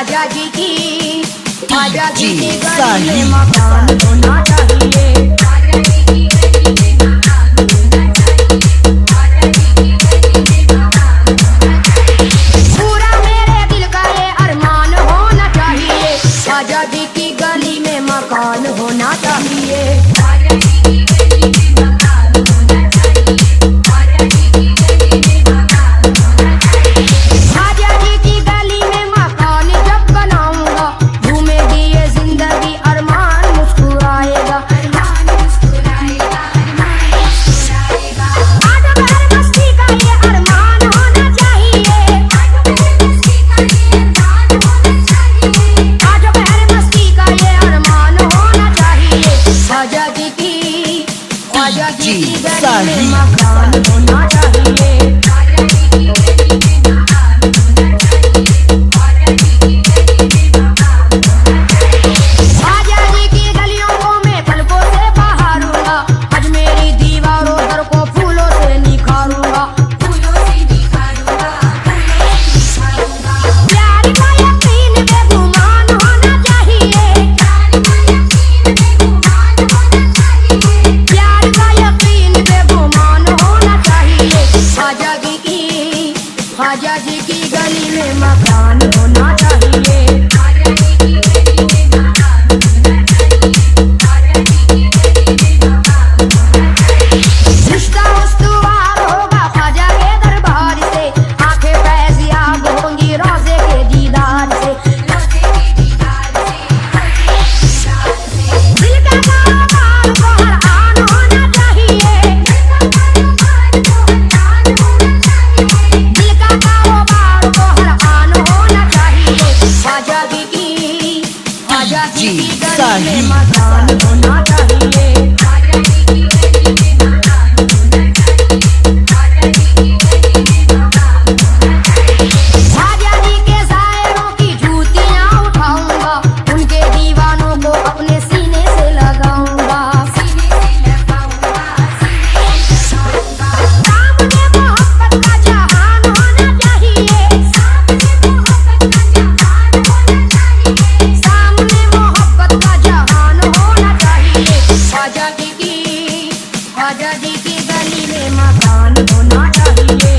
ख्वाजा जी की गली में मकान होना चाहिए। पूरा मेरे दिल का ये अरमान होना चाहिए। ख्वाजा जी की गली में मकान होना चाहिए। ख्वाजा जी की गली में मकान होना चाहिए। ख्वाजा जी की गलियों को मैं पलकों से बहारूंगा। आज मेरी दीवारों पर को फूलों से निखारूंगा। प्यार का यकीन बेगुमान होना चाहिए। प्यार का यकीन बेगुमान होना चाहिए। ख्वाजा जी की गली में मकान होना चाहिए। रिश्ता उस्तवार होगा ख्वाजा के दरबार से। आंखें फैज़याब होंगी रोज़े के दीदार से। दिल का कारोबार को हर आन होना चाहिए। दिल का कारोबार को हर आन होना चाहिए। ख्वाजा जी की गली में मकान होना चाहिए। ख्वाजा जी के शायरों की जूतियां उठाऊंगा। उनके दीवानों को अपने सीने से लगाऊंगा। सामने मोहब्बत का जहान होना चाहिए। सामने मोहब्बत का जहान होना चाहिए। ख्वाजा जी की गली में मकान होना चाहिए।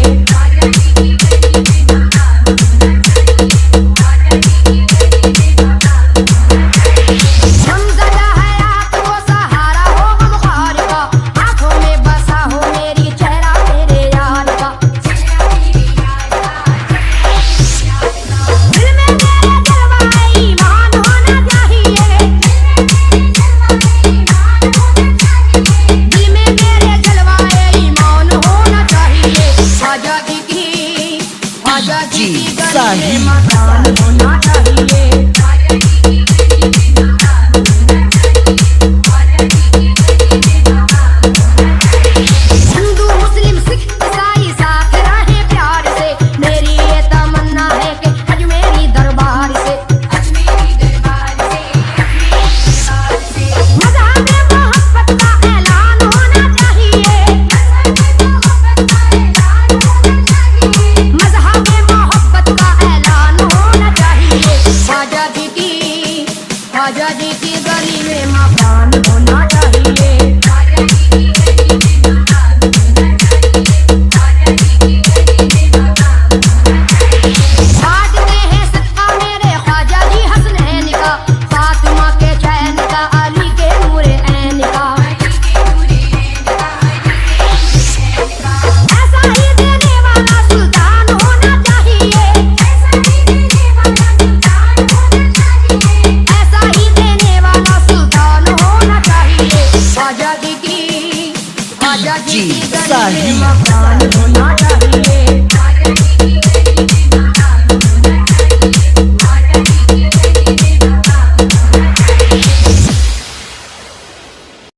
हमज़दा हयात वो सहारा हो गमख्वार का। आंखों में बसा हो मेरी चेहरा मेरे यार का। दिल में मेरे जलवा ईमान होना चाहिए। दिल में मेरे जलवा ईमान होना चाहिए। ख्वाजा जी की गली में मकान होना चाहिए। हिंदू मुस्लिम सिख ईसाई साथ रहे प्यार से। मेरी ये तमन्ना है कि आज मेरी दरबार से। मज़हब मोहब्बत का ऐलान होना चाहिए। मज़हब मोहब्बत का ऐलान होना चाहिए। ख्वाजा जी की गली में मकान होना चाहिए। बांटते हैं सदका मेरे ख्वाजा जी हसनैन का। फातिमा के चैन का, अली के नूरे ऐन का। ऐसा ही देने वाला सुल्तान होना चाहिए। ऐसा ही देने वाला सुल्तान होना चाहिए। ख्वाजा जी की गली में मकान होना चाहिए।